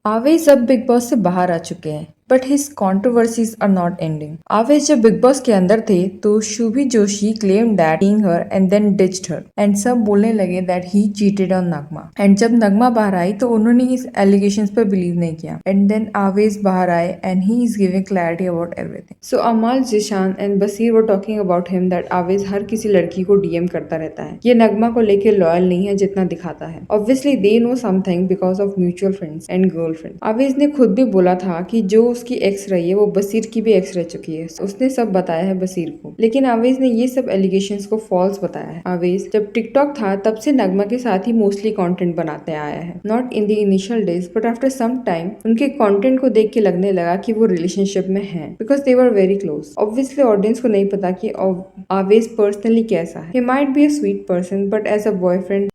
आवेश अब big boss से बाहर आ चुके हैं but his controversies are not ending. Awez जब बिग बॉस के अंदर थे तो Shubhi Joshi claim that seeing her and then ditched her and सब बोलने लगे that he cheated on Nagma. And जब नगमा बाहर आई तो उन्होंने इस एलिगेशंस पर बिलीव नहीं किया एंड देन आवेश बाहर आए and he is giving clarity about everything. So Amaal, Zeeshan and Baseer were talking about him that Avesh हर किसी लड़की को डीएम करता रहता है। ये नगमा को लेके लॉयल नहीं है जितना दिखाता है। Obviously they know something because of mutual friends and girlfriend. आवेश ने खुद भी बोला था कि जो उसकी एक्स रही है वो बसीर की भी एक्स रह चुकी है। उसने सब बताया है बसीर को, लेकिन आवेश ने ये सब एलिगेशंस को फॉल्स बताया है। आवेश जब टिकटॉक था तब से नगमा के साथ ही मोस्टली कंटेंट बनाते आया है, not in the initial days but after some time उनके कंटेंट को देख के लगने लगा कि वो रिलेशनशिप में हैं because they were very close. Obviously audience को नहीं पता कि आवेश पर्सनली कैसा है। He might be a sweet person but as a boyfriend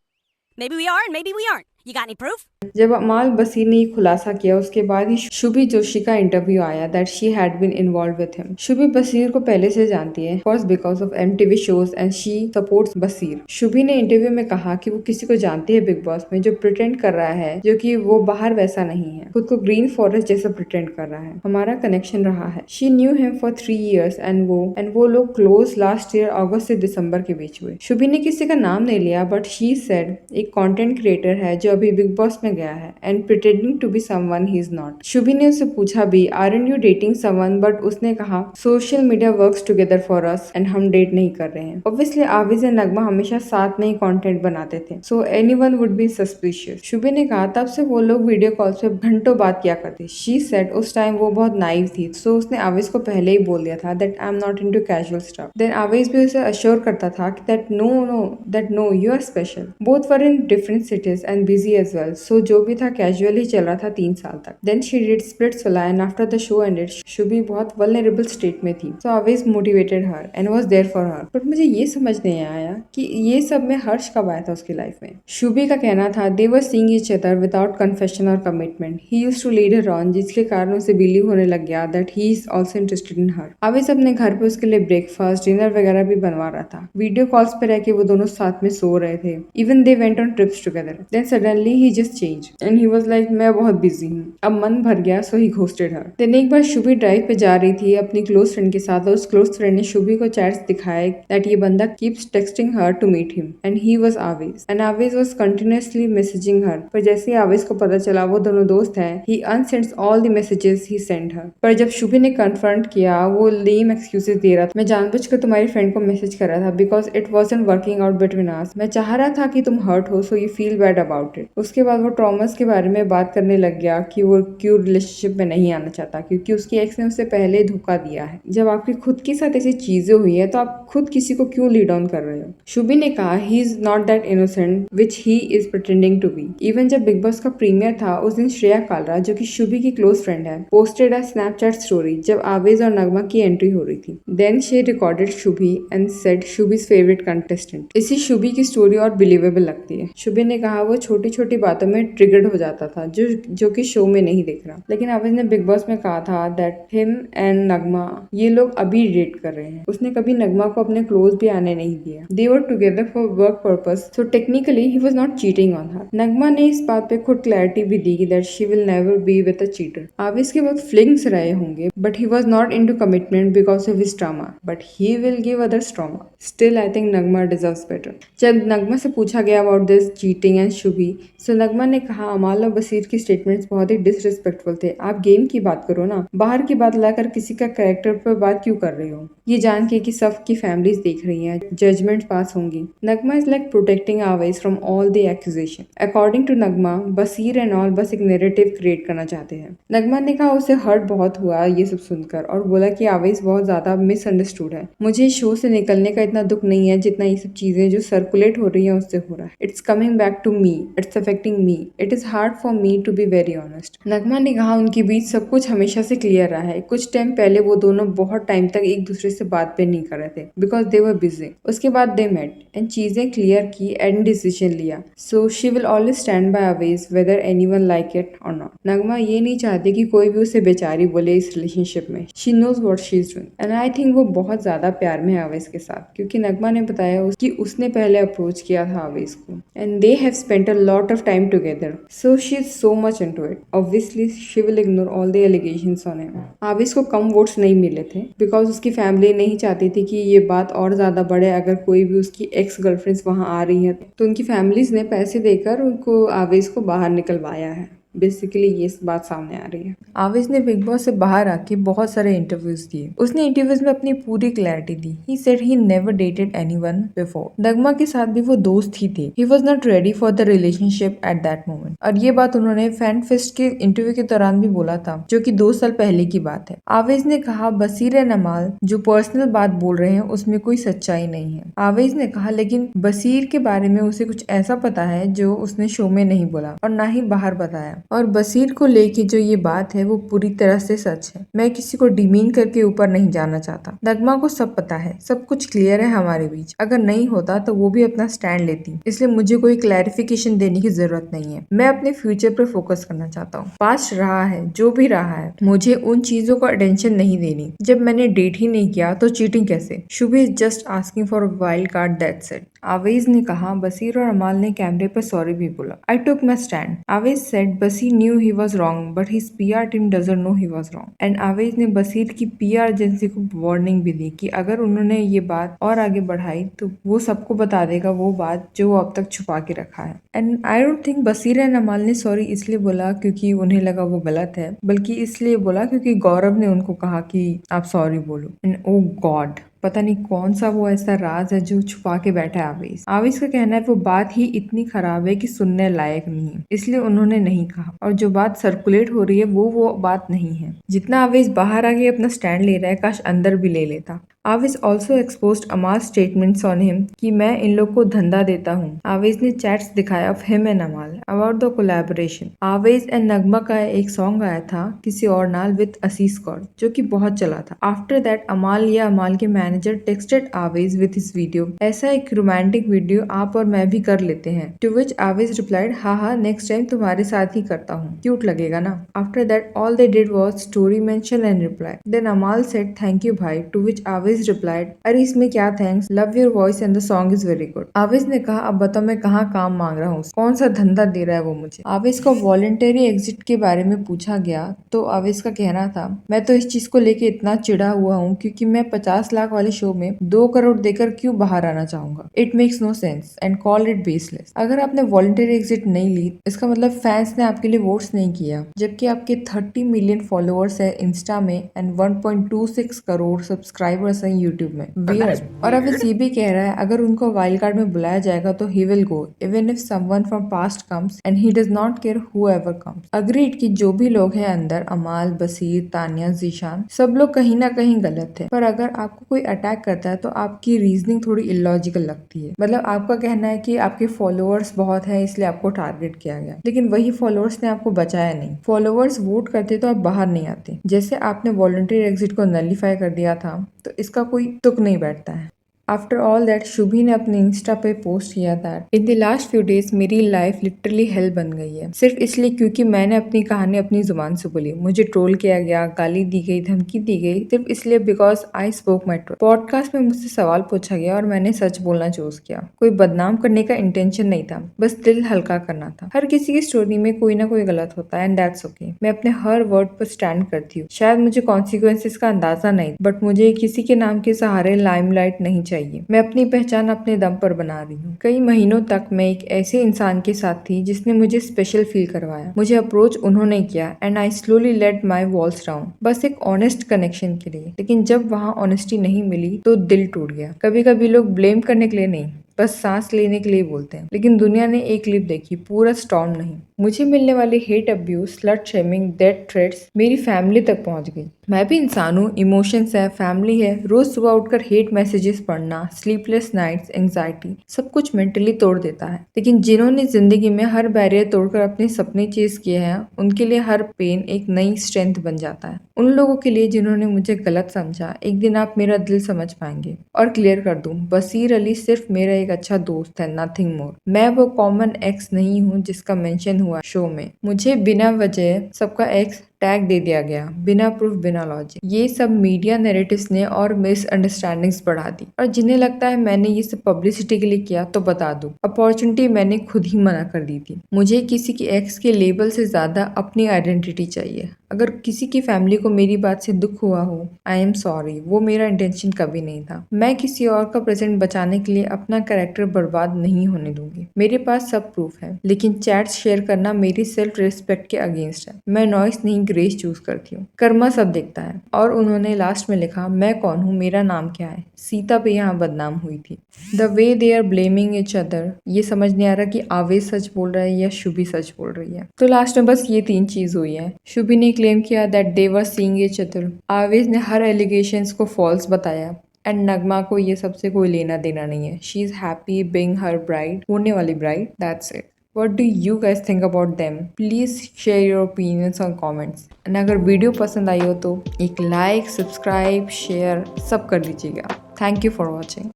Maybe we are and maybe we aren't. You got any proof? जब अमाल बसीर ने ये खुलासा किया उसके बाद ही शुभी जोशी का इंटरव्यू आया that she had been involve with him. Shubhi Baseer को पहले से जानती है first because of MTV shows and she supports Baseer. Shubhi ने इंटरव्यू में कहा कि वो किसी को जानती है बिग बॉस में जो प्रिटेंड कर रहा है जो कि वो बाहर वैसा नहीं है, खुद को ग्रीन फॉरेस्ट जैसा प्रिटेंड कर रहा है। हमारा कनेक्शन रहा है। She knew him for 3 years and वो लोग क्लोज लास्ट ईयर अगस्त से दिसंबर के बीच हुए। शुभी ने किसी का नाम नहीं लिया बट शी सेड एक कंटेंट क्रिएटर है जो अभी बिग बॉस में गया है and pretending to be someone he is not. Shubhi ने उससे पूछा भी aren't you dating someone, but उसने कहा social media works together for us and हम डेट नहीं कर रहे हैं। ऑब्वियसली आविज एंड नगमा हमेशा साथ में ही कंटेंट बनाते थे, so anyone would be suspicious. Shubhi ने कहा तब से वो लोग वीडियो कॉल्स पे घंटों बात किया करते। शी सेड उस टाइम वो बहुत नाइव थी, सो उसने आविज को पहले ही बोल दिया था that I am not into casual stuff. Then Avez भी उसे अश्योर करता था कि that no you are special. Both were in different cities and busy as well, so जो भी था कैजुअली चल रहा था 3 साल तक। Then she did Splitsvilla and after the show ended Shubhi बहुत वल्नरेबल स्टेट में थी, so always motivated her and was there for her. But मुझे ये समझ नहीं आया कि ये सब में हर्ष कब आया था उसकी लाइफ में। शुभी का कहना था they were seeing each other without confession और commitment. He used to lead her on, जिसके कारण उसे बिलीव होने लग गया that he is also interested in her. Avesh अपने घर पे उसके लिए ब्रेकफास्ट डिनर वगैरह भी बनवा रहा था। वीडियो कॉल्स पे रह के वो दोनों साथ में सो रहे थे। Even they went on trips together. Then suddenly he just change and he was like मैं बहुत बिजी हूँ। अब मन भर गया, सो ही घोस्टेड हर। देन एक बार शुभी ड्राइव पे जा रही थी अपनी क्लोज फ्रेंड के साथ और उस क्लोज फ्रेंड ने शुभी को चैट्स दिखाए दैट ये बंदा keeps texting her to meet him and he was Awez and Awez was continuously messaging her. पर जैसे ही आवेश को पता चला वो दोनों दोस्त हैं, he unsends all the messages he send her. पर जब शुभी ने कन्फ्रंट किया वो लेम एक्सक्यूजेस दे रहा था। मैं जानबूझकर तुम्हारी फ्रेंड को मैसेज कर रहा था because it wasn't working out between us. मैं चाह रहा था कि तुम हर्ट हो, so you feel bad about it. उसके बाद वो ट्रॉमास के बारे में बात करने लग गया कि वो क्यों रिलेशनशिप में नहीं आना चाहता क्योंकि उसकी एक्स ने उसे पहले धोखा दिया है। जब आपकी खुद के साथ ऐसी चीजें हुई है तो आप खुद किसी को क्यों लीड ऑन कर रहे हो। शुभी ने कहा he is not that innocent which he is pretending to be. Even जब बिग बॉस का प्रीमियर था उस दिन श्रेया कालरा, जो कि शुभी की क्लोज फ्रेंड है, पोस्टेड अ स्नैपचैट स्टोरी जब आवेश और नगमा की एंट्री हो रही थी। Then she recorded Shubhi and said Shubhi's favourite contestant. इसी शुभी की स्टोरी और बिलीवेबल लगती है। शुभी ने कहा वो छोटी छोटी बातों में ट्रिगर्ड हो जाता था जो कि शो में नहीं दिख रहा। लेकिन आवेश ने बिग बॉस में कहा था दैट हिम एंड नगमा ये लोग अभी डेट कर रहे हैं। उसने कभी नगमा को अपने क्लोज भी आने नहीं दिया। They were together for work purpose, so technically he was not cheating on her. Nagma ने इस बात पे खुद क्लैरिटी भी दी that she will never be with a cheater. Avesh के बहुत फ्लिंग्स रहे होंगे but he was not into commitment because of his trauma, but he will give others trauma. Still I think Nagma deserves better. जब नगमा से पूछा गया about this cheating and Shubhi, सो नगमा ने कहा अमाल और बसीर की स्टेटमेंट्स बहुत ही डिसरिस्पेक्टफुल थे। आप गेम की बात करो ना, बाहर की बात लाकर किसी का कैरेक्टर पर बात क्यों कर रहे हो, ये जान के कि सबकी फैमिलीज देख रही हैं, जजमेंट पास होंगी। Nagma is like protecting Awez from all the accusation. According to Nagma Baseer and all बस एक नैरेटिव क्रिएट करना चाहते हैं। नगमा ने कहा उसे हर्ट बहुत हुआ ये सब सुनकर और बोला कि आवेश बहुत ज्यादा मिसअंडरस्टूड है। मुझे शो से निकलने का इतना दुख नहीं है जितना ये सब चीजें जो सर्कुलेट हो रही है उससे हो रहा है। It's coming back to me, it's affecting me, it is hard for me to be very honest. Nagma ने कहा उनके बीच सब कुछ हमेशा से क्लियर रहा है। कुछ टाइम पहले वो दोनों बहुत टाइम तक एक दूसरे से बात भी नहीं कर रहे थे बिकॉज दे वर बिजी। उसके बाद दे मेट एंड चीजें क्लियर की एंड डिसीजन लिया। So she will always stand by आवेश वेदर एनीवन लाइक इट और नॉट। नगमा ये नहीं चाहती कि कोई भी उसे बेचारी बोले इस रिलेशनशिप में। She knows what she is doing and I think वो बहुत ज्यादा प्यार में है आवेश के साथ, क्योंकि नगमा ने बताया कि उसने पहले अप्रोच किया था आवेश को and they have spent a lot of time together. So she's so much into it. Obviously, she will ignore all the allegations on him. आविश को कम वोट्स नहीं मिले थे बिकॉज उसकी फैमिली नहीं चाहती थी कि ये बात और ज्यादा बढ़े। अगर कोई भी उसकी एक्स गर्लफ्रेंड्स वहां आ रही है तो उनकी फैमिलीज ने पैसे देकर उनको आविश को बाहर निकलवाया है। बेसिकली ये बात सामने आ रही है। आविश ने बिग बॉस से बाहर आके बहुत सारे इंटरव्यूज दिए। उसने इंटरव्यूज में अपनी पूरी क्लैरिटी दी। He said he never dated anyone before. Nagma के साथ भी वो दोस्त ही थे। He was not ready for the relationship at that moment. और ये बात उन्होंने फैन फेस्ट के इंटरव्यू के दौरान भी बोला था, जो कि 2 साल पहले की बात है। आविश ने कहा बसीर एंड अमाल जो पर्सनल बात बोल रहे हैं उसमें कोई सच्चाई नहीं है। आविश ने कहा लेकिन बसीर के बारे में उसे कुछ ऐसा पता है जो उसने शो में नहीं बोला और ना ही बाहर बताया। और बसीर को लेके जो ये बात है वो पूरी तरह से सच है। मैं किसी को डिमीन करके ऊपर नहीं जाना चाहता। नगमा को सब पता है, सब कुछ क्लियर है हमारे बीच। अगर नहीं होता तो वो भी अपना स्टैंड लेती, इसलिए मुझे कोई क्लैरिफिकेशन देने की जरूरत नहीं है। मैं अपने फ्यूचर पर फोकस करना चाहता हूँ। पास्ट रहा है, जो भी रहा है, मुझे उन चीजों को अटेंशन नहीं देनी। जब मैंने डेट ही नहीं किया तो चीटिंग कैसे? Shubhi is just asking for a wild card, that's it. Avez ने कहा बसीर और अमाल ने कैमरे पर सॉरी भी बोला। I took my stand. Avez said Baseer knew he was wrong, but his PR team doesn't know he was wrong. And आवेज ने बसीर की PR एजेंसी को वार्निंग भी दी कि अगर उन्होंने ये बात और आगे बढ़ाई तो वो सबको बता देगा वो बात जो वो अब तक छुपा के रखा है। And I don't think Baseer and Amaal ने सॉरी इसलिए बोला क्योंकि उन्हें लगा वो गलत है, बल्कि इसलिए बोला क्योंकि गौरव ने उनको कहा कि आप सॉरी बोलो। एंड ओ गॉड, पता नहीं कौन सा वो ऐसा राज है जो छुपा के बैठा है आवेश। आवेश का कहना है वो बात ही इतनी खराब है कि सुनने लायक नहीं है, इसलिए उन्होंने नहीं कहा। और जो बात सर्कुलेट हो रही है वो बात नहीं है। जितना आवेश बाहर आके अपना स्टैंड ले रहा है, काश अंदर भी ले लेता। आवेश ऑल्सो एक्सपोज्ड अमाल स्टेटमेंट्स ऑन हिम कि मैं इन लोग को धंधा देता हूँ। आवेश ने चैट्स दिखाया ऑफ हिम एंड अमाल अबाउट द कोलैबोरेशन। आवेश एंड नगमा का एक सॉन्ग आया था किसी और नाल विद असीस कौर, जो कि बहुत चला था। आफ्टर दैट अमाल या अमाल के मैनेजर टेक्स्टेड आवेश विद हिज वीडियो, ऐसा एक रोमांटिक वीडियो आप और मैं भी कर लेते हैं। टू विच आवेश रिप्लाइड हाँ नेक्स्ट टाइम तुम्हारे साथ ही करता हूँ, क्यूट लगेगा ना। After that all they did was story mention and reply. Then Amaal said thank you भाई, टू विच आवेश replied, अरे इसमें क्या thanks, love your voice and the song is very good. Awez ने कहा अब बताओ मैं कहाँ काम मांग रहा हूँ, कौन सा धंधा दे रहा है वो मुझे। आवेश को वॉलंटरी एग्जिट के बारे में पूछा गया तो आवेश का कहना था मैं तो इस चीज को लेके इतना चिढ़ा हुआ हूँ क्योंकि मैं 50 लाख वाले शो में 2 करोड़ देकर क्यों बाहर आना चाहूंगा। It makes no sense and call it baseless. अगर आपने वॉलंटरी एग्जिट नहीं ली इसका मतलब फैंस ने आपके लिए वोट्स नहीं किया, जबकि आपके 30 मिलियन फॉलोअर्स है इंस्टा में एंड 1.26 करोड़ सब्सक्राइबर्स हैं यूट्यूब में। वियर्ड। और अब ये भी कह रहा है अगर उनको वाइल्ड कार्ड में बुलाया जाएगा तो he will go even if someone from past comes and he does not care whoever comes. Agreed कि जो भी लोग हैं अंदर, अमाल, बसीर, तानिया, जीशान, सब लोग कहीं ना कहीं गलत थे। पर अगर आपको कोई अटैक करता है तो आपकी रीजनिंग थोड़ी इलॉजिकल लगती है। मतलब आपका कहना है कि आपके फॉलोअर्स बहुत है इसलिए आपको टारगेट किया गया, लेकिन वही फॉलोअर्स ने आपको बचाया नहीं। फॉलोअर्स वोट करते तो आप बाहर नहीं आते। जैसे आपने वॉलंटरी एग्जिट को नलीफाई कर दिया था तो इसका कोई तुक नहीं बैठता है। आफ्टर ऑल दैट शुभी ने अपने इंस्टा पे पोस्ट किया that in the last few days मेरी लाइफ लिटरली हेल बन गई है, सिर्फ इसलिए क्योंकि मैंने अपनी कहानी अपनी जुबान से बोली। मुझे ट्रोल किया गया, गाली दी गई, धमकी दी गई, सिर्फ इसलिए because I spoke my truth. Podcast में मुझसे सवाल पूछा गया और मैंने सच बोलना चूज किया। कोई बदनाम करने का इंटेंशन नहीं था, बस दिल हल्का करना था। हर किसी की स्टोरी में कोई ना कोई गलत होता है एंड दैट्स ओके। मैं अपने हर वर्ड पर स्टैंड करती हूँ। शायद मुझे कॉन्सिक्वेंसेस का अंदाजा नहीं, बट मुझे किसी के नाम के सहारे लाइमलाइट नहीं चाहिए। मैं अपनी पहचान अपने दम पर बना रही हूँ। कई महीनों तक मैं एक ऐसे इंसान के साथ थी जिसने मुझे स्पेशल फील करवाया। मुझे अप्रोच उन्होंने किया and I slowly let my walls down, बस एक ऑनेस्ट कनेक्शन के लिए। लेकिन जब वहाँ ऑनेस्टी नहीं मिली तो दिल टूट गया। कभी कभी लोग ब्लेम करने के लिए नहीं, बस सांस लेने के लिए बोलते हैं। लेकिन दुनिया ने एक क्लिप देखी, पूरा स्टॉर्म नहीं। मुझे मिलने वाली hate abuse, slut shaming, death threats मेरी फैमिली तक पहुंच गई। मैं भी इंसान हूँ, इमोशंस है, फैमिली है। रोज सुबह उठकर हेट मैसेजेस पढ़ना, स्लीपलेस नाइट्स, एंजाइटी, सब कुछ मेंटली तोड़ देता है। लेकिन जिन्होंने जिंदगी में हर बैरियर तोड़कर अपने सपने चेज किए हैं उनके लिए हर पेन एक नई स्ट्रेंथ बन जाता है। उन लोगों के लिए जिन्होंने मुझे गलत समझा, एक दिन आप मेरा दिल समझ पाएंगे। और क्लियर कर दूं, बसीर अली सिर्फ मेरा एक अच्छा दोस्त है, नथिंग मोर। मैं वो कॉमन एक्स नहीं हूँ जिसका मेंशन हुआ शो में। मुझे बिना वजह सबका एक्स टैग दे दिया गया, बिना प्रूफ बिना लॉजिक। ये सब मीडिया नैरेटिव्स ने और मिसअंडरस्टैंडिंग्स बढ़ा दी, और जिन्हें लगता है मैंने ये सब पब्लिसिटी के लिए किया तो बता दूं, अपॉर्चुनिटी मैंने खुद ही मना कर दी थी। मुझे किसी की एक्स के लेबल से ज्यादा अपनी आइडेंटिटी चाहिए। अगर किसी की फैमिली को मेरी बात से दुख हुआ हो, आई एम सॉरी, वो मेरा इंटेंशन कभी नहीं था। मैं किसी और का प्रेजेंट बचाने के लिए अपना कैरेक्टर बर्बाद नहीं होने दूंगी। मेरे पास सब प्रूफ है, लेकिन चैट्स शेयर करना मेरी सेल्फ रिस्पेक्ट के अगेंस्ट है। मैं नॉइस नहीं ग्रेस चूज करती हूँ। कर्मा सब देखता है। और उन्होंने लास्ट में लिखा, मैं कौन हूँ, मेरा नाम क्या है। सीता भी यहाँ बदनाम हुई थी। The way they are blaming each other, ये समझ नहीं आ रहा कि आवेश सच बोल रहा है या शुभी सच बोल रही है। तो लास्ट में बस ये 3 चीज हुई है। शुभी ने क्लेम किया that they were seeing each other. आवेश ने हर एलिगेशंस को फॉल्स बताया। एंड नगमा को ये सबसे कोई लेना देना नहीं है। She is happy being her bride, होने वाली bride, that's it. What do you guys think about them? Please share your opinions on comments. And अगर वीडियो पसंद आई हो तो एक लाइक, सब्सक्राइब, शेयर सब कर दीजिएगा। Thank you for watching.